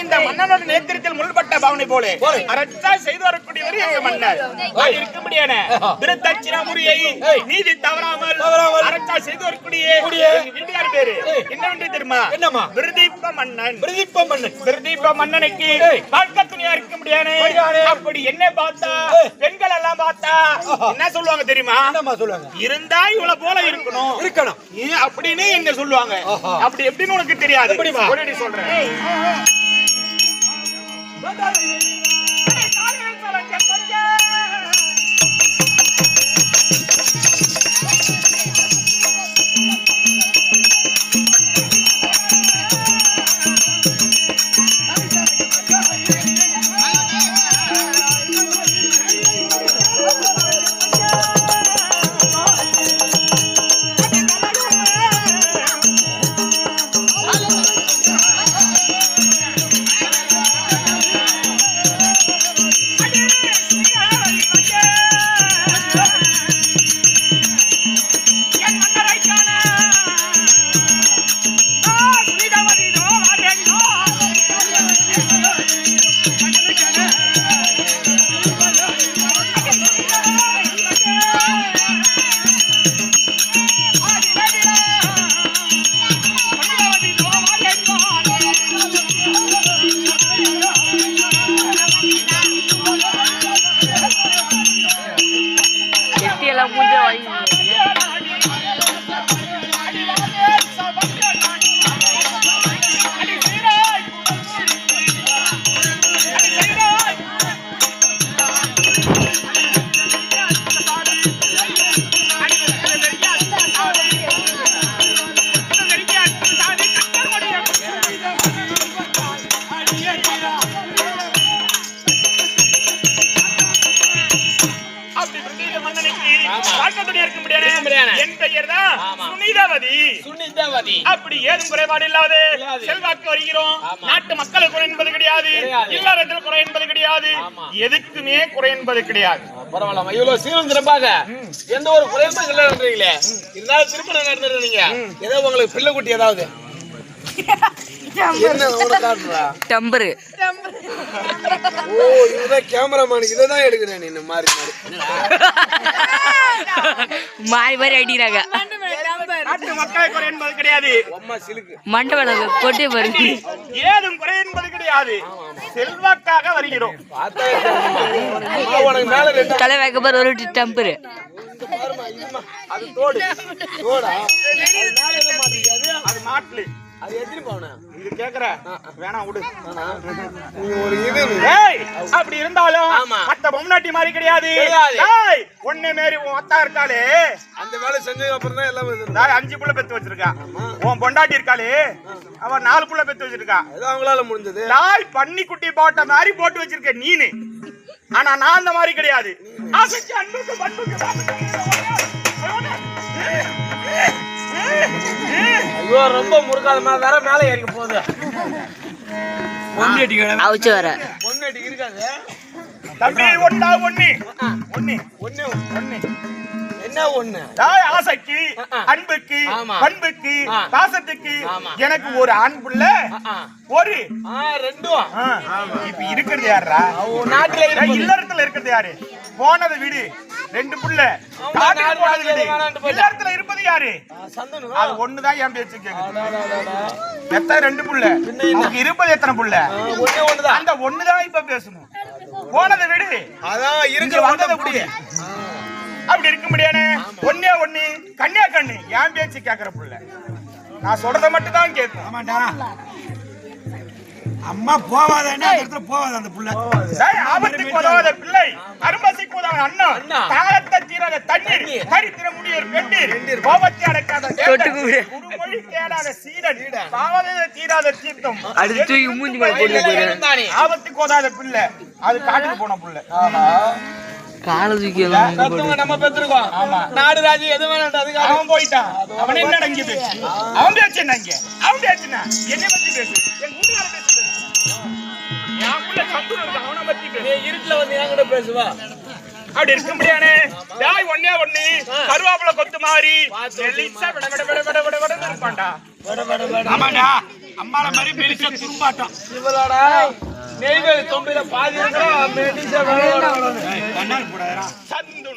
இந்த மன்னனோட நேத்திரத்தில் முள்பட்ட பவனி போல அரசா செய்து வரக்கூடியவர் எங்க மன்னர். இருக்க முடியான திருத்தட்சிணாபுரியை நீதி தவறாமல் அரசா செய்து வரக்கூடிய வீட்டுக்கார பேரு என்னவென்று தெரியுமா? பிரதீப மன்னன். பிரதீப மன்னனுக்கு பார்க்க துணியா இருக்க முடியாது. அப்படி என்ன பார்த்தா பெண்கள் எல்லாம் பார்த்தா என்ன சொல்லுவாங்க தெரியுமா? இருந்தா இவளை போல இருக்கணும் அப்படின்னு எங்க சொல்லுவாங்க. அப்படி எப்படின்னு உனக்கு தெரியாது. சொல்றேன். அப்படி ஏதும் குறைபாடு இல்லாத செல்வாக்கு வருகிறோம். நாட்டு மக்களுக்கு குறை என்பது கிடையாது, இல்லறத்தில் குறை என்பது கிடையாது, எதுக்குமே குறை என்பது கிடையாது. பரவாயில்ல, இவ்வளவு சீரும் சிறப்பாக எந்த ஒரு குறையுமே இல்லைன்றீங்களே. இருந்தாலும் திருமணம் நடந்துருந்தீங்க, ஏதோ உங்களுக்கு பிள்ளை குட்டி ஏதாவது டம்பரு. ஓ, இதுதான் கேமராமேன், இதான் எடுக்கிறேன். இந்த மாதிரி மாறி மாறி அடிக்கிறாங்க. நாட்டு மக்களை குறை என்பது கிடையாது, மண்டபம் கொட்டி வருது. ஏதும் குறை என்பது கிடையாது, செல்வாக்காக வருகிறோம். தலை வைக்கப்பார் ஒரு டம்பரு. அது தோடு தோடா, அது மாட்டுல. அது எத்தனை பவுன்? இது கேக்குற வேணாம் விடு. ஒரு இது அப்படி இருந்தாலும் மத்த பொம்னாட்டி மாதிரி கிடையாது. ஒண்ணு மாரி உன் அத்தா இருக்காளே, அந்த வேலை செஞ்சதுக்கு அப்புறம் தான் எல்லாம் 5 புள்ள பெத்து வச்சிருக்கா. உன் பொண்டாட்டி இருக்காளே, அவ 4 புள்ள பெத்து வச்சிருக்கா. ஏதோ அவங்களால முடிஞ்சது. நாய் பன்னி குட்டி போட்ட மாதிரி போட்டு வச்சிருக்க நீனு. ஆனா நான் அந்த மாதிரி கிடையாது. ஆசைக்கு அன்புக்கு பண்புக்கு ஐயோ, ரொம்ப முறுக்காத மாதிரி வேற மேல ஏறிக்க போகுது. அவுச்சு வர பொண்ணு இருக்காது தம்பி. ஒண்ணா ஒண்ணு ஒண்ணு ஒண்ணு ஒண்ணு என்ன ஒண்ணு? ஆசைக்கு அன்புக்கு பண்புக்கு பாசத்துக்கு எனக்கு ஒரு ஆண் புள்ள, ஒரு ரெண்டும். இப்ப இருக்கிறது யாரா? நாட்டுல இல்லறத்துல இருக்கிறது யாரு? போனது வீடு 2 புள்ள, இல்லறத்துல இருப்பது யாரு? அது ஒண்ணுதான். என் பேச்சு கேக்குது. எத்தனை 2 புள்ள, இருப்பது எத்தனை புள்ள? அந்த ஒண்ணுதான் இப்ப பேசணும். போனது வீடு, அதான் இருக்கு வந்தது புடி. அப்படி இருக்க முடியாது. ஒன்னே ஒண்ணு கண்ணியா கண்ணு. என் பேச்சு கேக்குற புள்ள, நான் சொல்றத மட்டும் தான் கேட்கும். ஆமாண்டா, அம்மா போவாத போவாத அந்த புள்ள. ஆபத்துக்கு உதவாத பிள்ளை, அரும்பசிக்கு உதவாத அண்ணன், தாளத்தை தீராத தண்ணீர், தரித்திர முடிய பெண்ணீர், கோபத்தை அடக்காத குருமொழி கேளாத சீரன், பாவத்தை தீராத தீர்த்தம், ஆபத்துக்கு உதவாத பிள்ளை. அது காட்டுக்கு போன புள்ள. நம்ம பெற்றிருக்கோம். நாடு ராஜ்யம் எது வேணாம், அவன் போயிட்டான். அவன் என்ன அடங்கியது? அவன் பேச்சு என்ன? அவன் பேச்சுனா என்னை பத்தி பேசு, என் வீட்டுக்கார பேச்சு பேசு. என் புள்ள சந்துரு இருக்கு, அவனை பத்தி பேசு. இருட்டுல வந்து என் கூட பேசுவா. அப்படி இருக்க முடியாது. தாய் ஒன்னே ஒண்ணு கருவாப்புல கொத்து மாதிரி இருப்பான்டா. ஆமாண்டா, அம்மால மாதிரி பெருசா துரும்பாட்டம். இவளோட நெய்வேலி தொம்பில பாதி இருக்கா மெடிசா கண்ணாடி போடாதடா. சந்து